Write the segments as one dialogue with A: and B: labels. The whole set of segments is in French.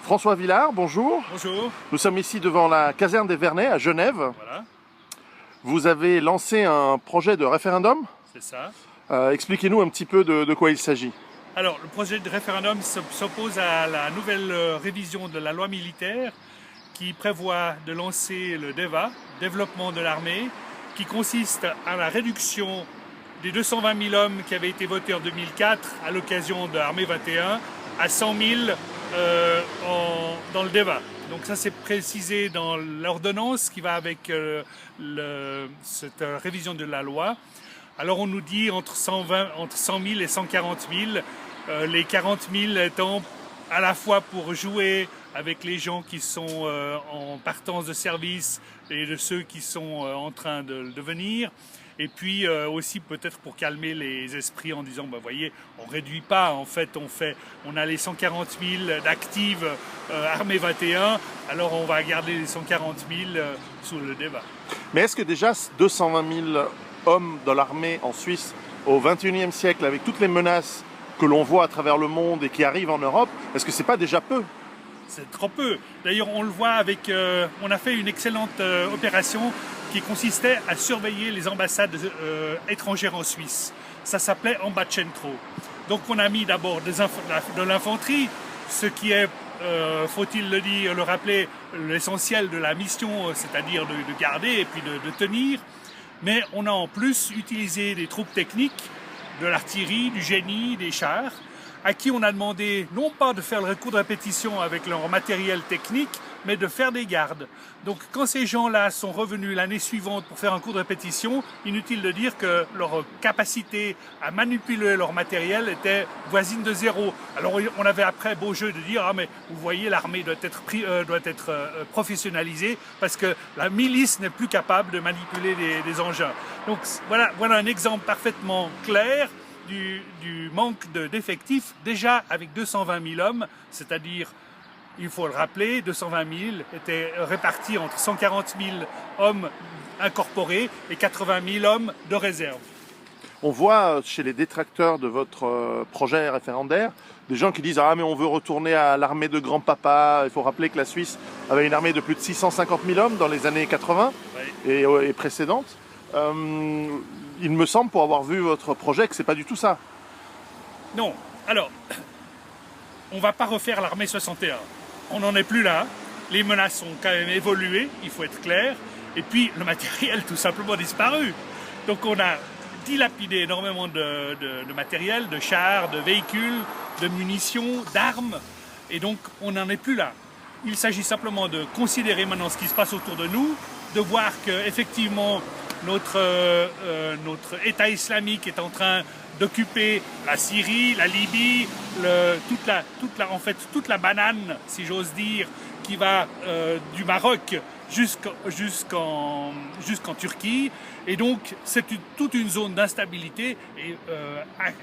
A: François Villard, bonjour.
B: Bonjour.
A: Nous sommes ici devant la caserne des Vernets à Genève.
B: Voilà,
A: Vous avez lancé un projet de référendum.
B: c'est ça.
A: Expliquez-nous un petit peu de quoi il s'agit.
B: Alors, le projet de référendum s'oppose à la nouvelle révision de la loi militaire qui prévoit de lancer le DEVA, développement de l'armée, qui consiste à la réduction des 220 000 hommes qui avaient été votés en 2004 à l'occasion de l'armée 21 à 100 000 dans le DEVA. Donc ça c'est précisé dans l'ordonnance qui va avec cette révision de la loi. Alors on nous dit entre 100 000 et 140 000, les 40 000 étant à la fois pour jouer avec les gens qui sont en partance de service et de ceux qui sont en train de le devenir. Et puis aussi peut-être pour calmer les esprits en disant, bah, voyez, on réduit pas, en fait, on a les 140 000 d'actives armée 21, alors on va garder les 140 000 sous le débat.
A: Mais est-ce que déjà 220 000 hommes dans l'armée en Suisse au XXIe siècle, avec toutes les menaces que l'on voit à travers le monde et qui arrivent en Europe, est-ce que c'est pas déjà peu?
B: C'est trop peu. D'ailleurs, on le voit avec... on a fait une excellente opération qui consistait à surveiller les ambassades étrangères en Suisse. Ça s'appelait Ambacentro. Donc on a mis d'abord de l'infanterie, ce qui est, faut-il le dire, le rappeler, l'essentiel de la mission, c'est-à-dire de garder et puis de tenir. Mais on a en plus utilisé des troupes techniques, de l'artillerie, du génie, des chars, à qui on a demandé non pas de faire le coup de répétition avec leur matériel technique, mais de faire des gardes. Donc quand ces gens-là sont revenus l'année suivante pour faire un coup de répétition, inutile de dire que leur capacité à manipuler leur matériel était voisine de zéro. Alors on avait après beau jeu de dire « Ah mais vous voyez, l'armée doit être professionnalisée parce que la milice n'est plus capable de manipuler des engins. » Donc voilà un exemple parfaitement clair du manque d'effectifs, déjà avec 220 000 hommes, c'est-à-dire, il faut le rappeler, 220 000 étaient répartis entre 140 000 hommes incorporés et 80 000 hommes de réserve.
A: On voit chez les détracteurs de votre projet référendaire des gens qui disent « Ah mais on veut retourner à l'armée de grand-papa ». Il faut rappeler que la Suisse avait une armée de plus de 650 000 hommes dans les années 80 et précédentes. Il me semble, pour avoir vu votre projet, que c'est pas du tout ça.
B: Non. Alors, on va pas refaire l'armée 61. On n'en est plus là. Les menaces ont quand même évolué, il faut être clair. Et puis, le matériel tout simplement disparu. Donc, on a dilapidé énormément de matériel, de chars, de véhicules, de munitions, d'armes. Et donc, on n'en est plus là. Il s'agit simplement de considérer maintenant ce qui se passe autour de nous, de voir qu'effectivement, notre État islamique est en train d'occuper la Syrie, la Libye, toute la banane, si j'ose dire, qui va du Maroc jusqu'en Turquie. Et donc, c'est toute une zone d'instabilité. Et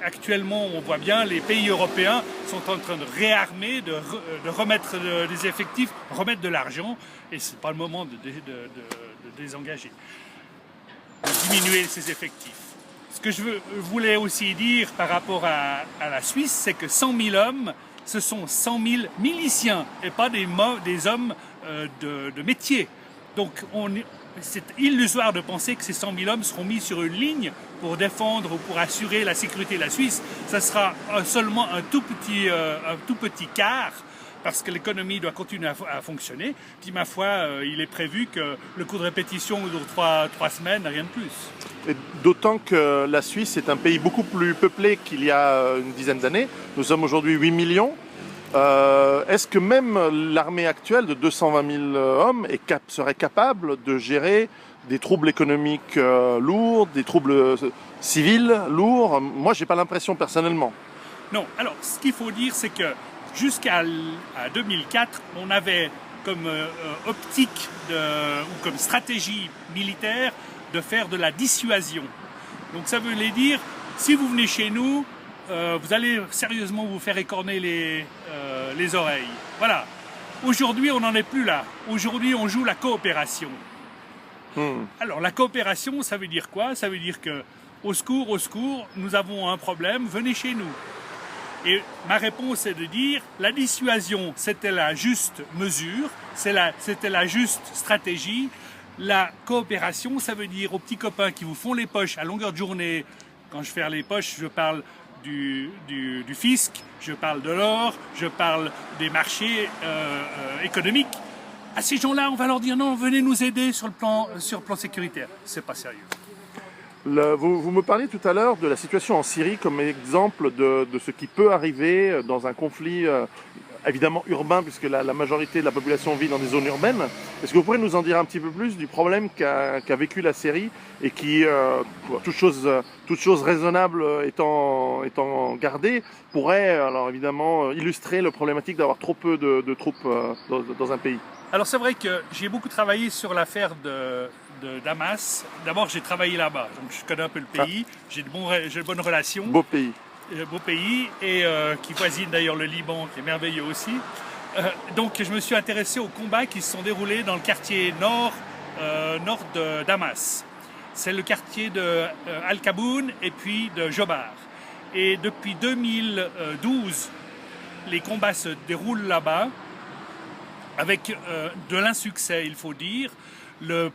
B: actuellement, on voit bien, les pays européens sont en train de réarmer, de remettre des effectifs, remettre de l'argent. Et ce n'est pas le moment de désengager, de diminuer ces effectifs. Ce que je voulais aussi dire par rapport à la Suisse, c'est que 100 000 hommes, ce sont 100 000 miliciens et pas des hommes de métier. Donc c'est illusoire de penser que ces 100 000 hommes seront mis sur une ligne pour défendre ou pour assurer la sécurité de la Suisse. Ça sera seulement un tout petit quart, parce que l'économie doit continuer à fonctionner. Puis ma foi, il est prévu que le coup de répétition dure 3 semaines, rien de plus.
A: D'autant que la Suisse est un pays beaucoup plus peuplé qu'il y a une dizaine d'années. Nous sommes aujourd'hui 8 millions. Est-ce que même l'armée actuelle de 220 000 hommes serait capable de gérer des troubles économiques lourds, des troubles civils lourds? Moi, j'ai pas l'impression personnellement.
B: Non, alors ce qu'il faut dire, c'est que jusqu'à 2004, on avait comme optique ou comme stratégie militaire de faire de la dissuasion. Donc ça veut dire, si vous venez chez nous, vous allez sérieusement vous faire écorner les oreilles. Voilà. Aujourd'hui, on n'en est plus là. Aujourd'hui, on joue la coopération. Alors la coopération, ça veut dire quoi? Ça veut dire que, au secours, nous avons un problème, venez chez nous. Et ma réponse est de dire, la dissuasion, c'était la juste mesure, c'était la juste stratégie. La coopération, ça veut dire aux petits copains qui vous font les poches à longueur de journée. Quand je fais les poches, je parle du fisc, je parle de l'or, je parle des marchés économiques. À ces gens-là, on va leur dire non, venez nous aider sur le plan sécuritaire. C'est pas sérieux.
A: Vous me parliez tout à l'heure de la situation en Syrie comme exemple de ce qui peut arriver dans un conflit évidemment urbain, puisque la majorité de la population vit dans des zones urbaines. Est-ce que vous pourriez nous en dire un petit peu plus du problème qu'a vécu la Syrie et qui, toute chose raisonnable étant gardée, pourrait alors évidemment illustrer la problématique d'avoir trop peu de troupes dans un pays?
B: Alors c'est vrai que j'ai beaucoup travaillé sur l'affaire de Damas. D'abord j'ai travaillé là-bas, donc je connais un peu le pays, j'ai de bonnes relations.
A: Beau pays.
B: Beau pays, et qui voisine d'ailleurs le Liban, qui est merveilleux aussi. Donc je me suis intéressé aux combats qui se sont déroulés dans le quartier nord de Damas. C'est le quartier de Al-Kaboun et puis de Jobar. Et depuis 2012, les combats se déroulent là-bas, avec de l'insuccès, il faut dire. Le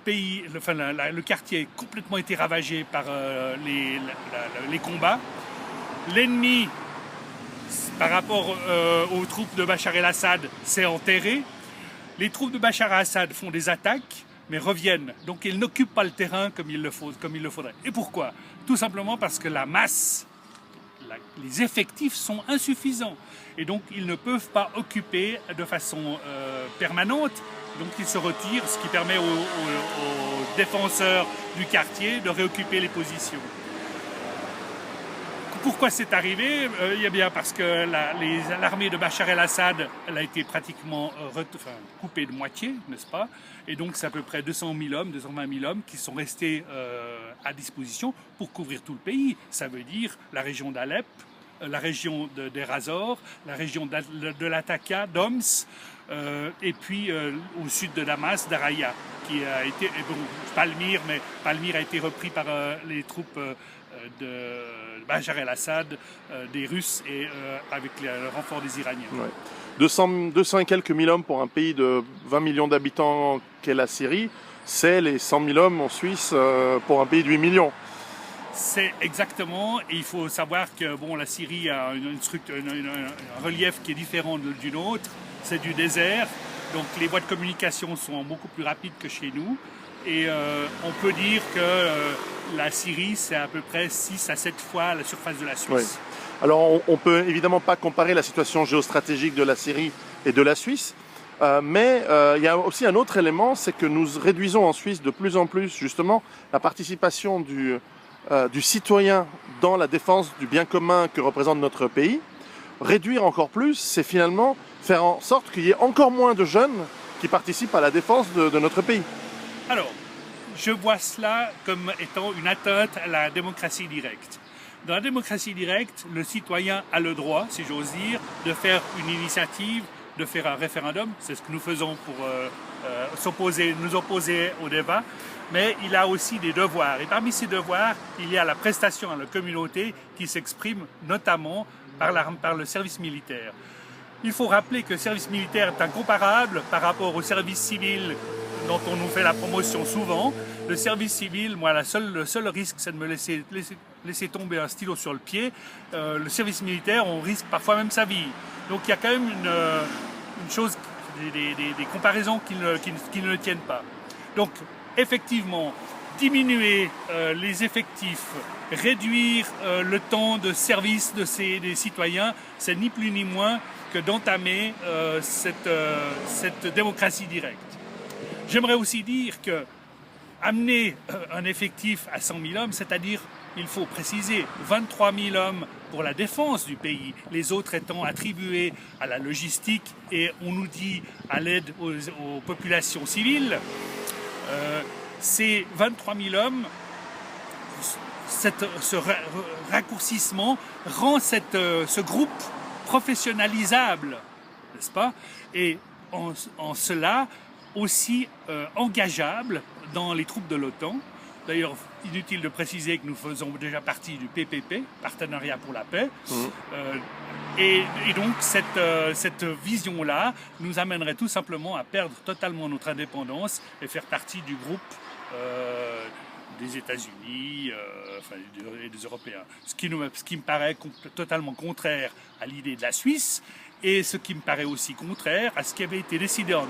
B: quartier a complètement été ravagé par les combats. L'ennemi, par rapport aux troupes de Bachar el-Assad, s'est enterré. Les troupes de Bachar el-Assad font des attaques, mais reviennent. Donc ils n'occupent pas le terrain comme il le faudrait. Et pourquoi? Tout simplement parce que la masse, les effectifs sont insuffisants. Et donc ils ne peuvent pas occuper de façon permanente. Donc ils se retirent, ce qui permet aux défenseurs du quartier de réoccuper les positions. Pourquoi c'est arrivé? Eh bien parce que l'armée de Bachar el-Assad a été pratiquement coupée de moitié, n'est-ce pas? Et donc c'est à peu près 200 000 hommes, 220 000 hommes qui sont restés à disposition pour couvrir tout le pays. Ça veut dire la région d'Alep, la région d'Deir ez-Zor, la région de Latakia, d'Homs, et puis au sud de Damas, Daraya, qui a été, Palmyre, mais Palmyre a été repris par les troupes de Bachar el-Assad, des Russes et avec le renfort des Iraniens.
A: Ouais. 200 et quelques mille hommes pour un pays de 20 millions d'habitants qu'est la Syrie, c'est les 100 000 hommes en Suisse pour un pays de 8 millions.
B: C'est exactement, et il faut savoir que la Syrie a un relief qui est différent du nôtre, c'est du désert, donc les voies de communication sont beaucoup plus rapides que chez nous. Et on peut dire que la Syrie, c'est à peu près 6 à 7 fois la surface de la Suisse.
A: Oui. Alors, on ne peut évidemment pas comparer la situation géostratégique de la Syrie et de la Suisse, mais il y a aussi un autre élément, c'est que nous réduisons en Suisse de plus en plus, justement, la participation du citoyen dans la défense du bien commun que représente notre pays. Réduire encore plus, c'est finalement faire en sorte qu'il y ait encore moins de jeunes qui participent à la défense de notre pays.
B: Alors, je vois cela comme étant une atteinte à la démocratie directe. Dans la démocratie directe, le citoyen a le droit, si j'ose dire, de faire une initiative, de faire un référendum. C'est ce que nous faisons pour nous opposer au débat. Mais il a aussi des devoirs. Et parmi ces devoirs, il y a la prestation à la communauté qui s'exprime notamment par le service militaire. Il faut rappeler que le service militaire est incomparable par rapport au service civil dont on nous fait la promotion souvent. Le service civil, moi, le seul risque, c'est de me laisser tomber un stylo sur le pied. Le service militaire, on risque parfois même sa vie. Donc il y a quand même une chose, des comparaisons qui ne tiennent pas. Donc effectivement, diminuer les effectifs, réduire le temps de service des citoyens, c'est ni plus ni moins que d'entamer cette démocratie directe. J'aimerais aussi dire que amener un effectif à 100 000 hommes, c'est-à-dire, il faut préciser, 23 000 hommes pour la défense du pays, les autres étant attribués à la logistique et on nous dit à l'aide aux populations civiles. Ces 23 000 hommes, ce raccourcissement rend ce groupe professionnalisable, n'est-ce pas? Et en cela aussi engageable dans les troupes de l'OTAN. D'ailleurs, inutile de préciser que nous faisons déjà partie du PPP, Partenariat pour la paix. Et donc cette vision-là nous amènerait tout simplement à perdre totalement notre indépendance et faire partie du groupe des États-Unis et des Européens. Ce qui me paraît totalement contraire à l'idée de la Suisse et ce qui me paraît aussi contraire à ce qui avait été décidé en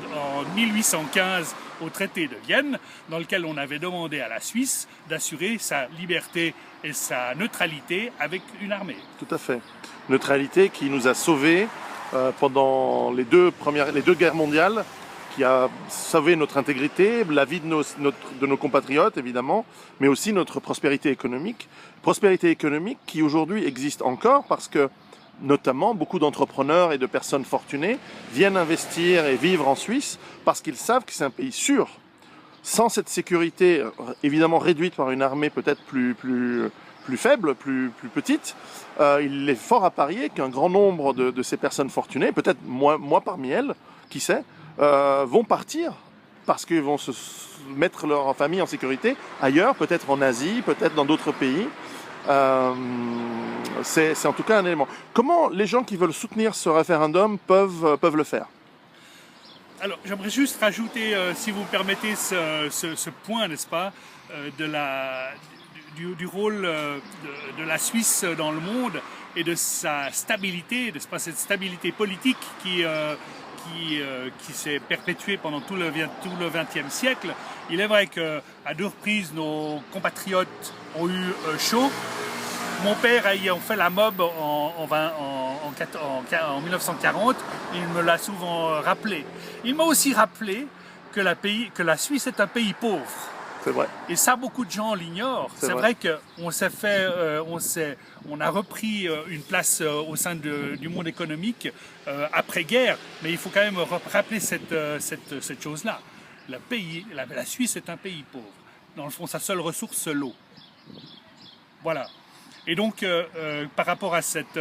B: 1815 au traité de Vienne, dans lequel on avait demandé à la Suisse d'assurer sa liberté et sa neutralité avec une armée.
A: Tout à fait. Neutralité qui nous a sauvés pendant les deux guerres mondiales, qui a sauvé notre intégrité, la vie de nos compatriotes évidemment, mais aussi notre prospérité économique. Prospérité économique qui aujourd'hui existe encore parce que notamment beaucoup d'entrepreneurs et de personnes fortunées viennent investir et vivre en Suisse parce qu'ils savent que c'est un pays sûr. Sans cette sécurité évidemment réduite par une armée peut-être plus faible, plus petite, il est fort à parier qu'un grand nombre de ces personnes fortunées, peut-être moi parmi elles, qui sait, vont partir parce qu'ils vont se mettre leur famille en sécurité ailleurs, peut-être en Asie, peut-être dans d'autres pays. C'est en tout cas un élément. Comment les gens qui veulent soutenir ce référendum peuvent le faire?
B: Alors, j'aimerais juste rajouter, si vous permettez, ce point, n'est-ce pas, du rôle de la Suisse dans le monde et de sa stabilité, n'est-ce pas, cette stabilité politique qui s'est perpétuée pendant tout le XXe siècle. Il est vrai qu'à deux reprises, nos compatriotes ont eu chaud. Mon père ayant fait la MOB en 1940, il me l'a souvent rappelé. Il m'a aussi rappelé que la Suisse est un pays pauvre.
A: C'est vrai.
B: Et ça, beaucoup de gens l'ignorent. C'est vrai qu'on on a repris une place au sein du monde économique après-guerre, mais il faut quand même rappeler cette chose-là. La Suisse est un pays pauvre. Dans le fond, sa seule ressource, c'est l'eau. Voilà. Et donc, par rapport à cette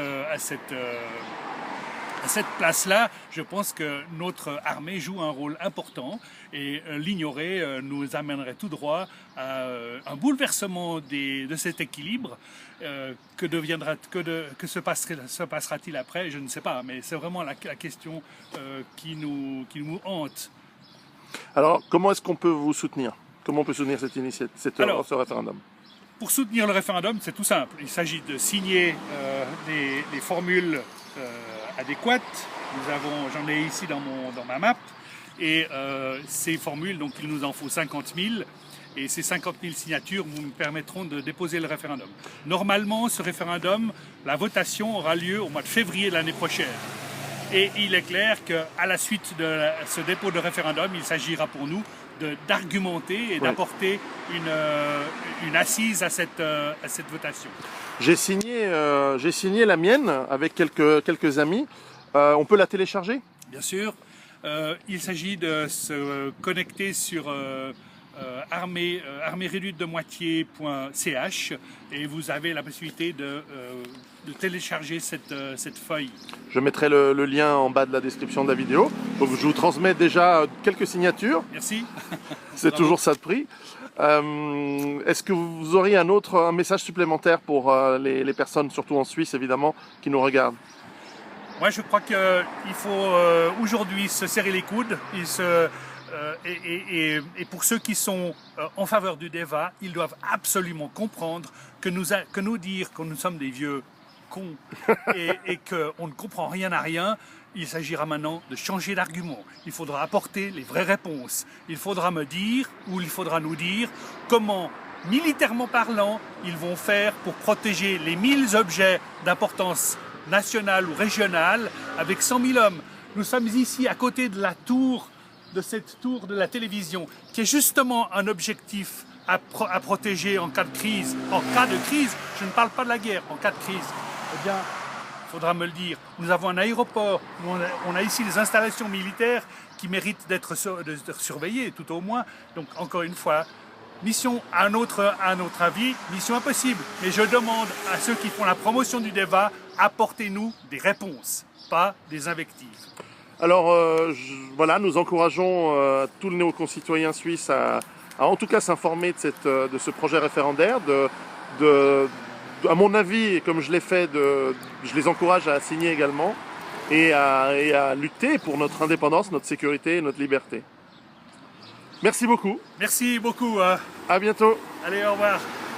B: place-là, je pense que notre armée joue un rôle important et l'ignorer nous amènerait tout droit à un bouleversement de cet équilibre. Que se passera-t-il après? Je ne sais pas, mais c'est vraiment la question qui nous hante.
A: Alors, comment est-ce qu'on peut vous soutenir? Comment on peut soutenir cette initiative, ce référendum?
B: Pour soutenir le référendum, c'est tout simple. Il s'agit de signer les formules adéquates. J'en ai ici dans ma map. Et ces formules, donc il nous en faut 50 000. Et ces 50 000 signatures nous permettront de déposer le référendum. Normalement, ce référendum, la votation aura lieu au mois de février de l'année prochaine. Et il est clair qu'à la suite de ce dépôt de référendum, il s'agira pour nous d'argumenter et d'apporter une assise à cette votation.
A: J'ai signé la mienne avec quelques amis. On peut la télécharger?
B: Bien sûr. Il s'agit de se connecter sur armée-réduite-de-moitié.ch et vous avez la possibilité de télécharger cette feuille.
A: Je mettrai le lien en bas de la description de la vidéo. Je vous transmets déjà quelques signatures.
B: Merci.
A: C'est toujours ça de prix. Est-ce que vous auriez un message supplémentaire pour les personnes, surtout en Suisse évidemment, qui nous regardent?
B: Moi je crois qu'il faut aujourd'hui se serrer les coudes et pour ceux qui sont en faveur du débat, ils doivent absolument comprendre que nous dire que nous sommes des vieux cons et qu'on ne comprend rien à rien. Il s'agira maintenant de changer d'argument. Il faudra apporter les vraies réponses. Il faudra nous dire comment, militairement parlant, ils vont faire pour protéger les 1000 objets d'importance nationale ou régionale avec 100 000 hommes. Nous sommes ici à côté de cette tour de la télévision, qui est justement un objectif à protéger en cas de crise. En cas de crise, je ne parle pas de la guerre, en cas de crise. Eh bien, il faudra me le dire. Nous avons un aéroport, on a ici des installations militaires qui méritent d'être surveillées, tout au moins. Donc, encore une fois, mission à notre avis, mission impossible. Mais je demande à ceux qui font la promotion du débat, apportez-nous des réponses, pas des invectives.
A: Alors voilà, nous encourageons tous les néo-concitoyens suisses à à en tout cas s'informer de ce projet référendaire, à mon avis, et comme je l'ai fait, je les encourage à signer également et à lutter pour notre indépendance, notre sécurité et notre liberté. Merci beaucoup.
B: Merci beaucoup.
A: À bientôt.
B: Allez, au revoir.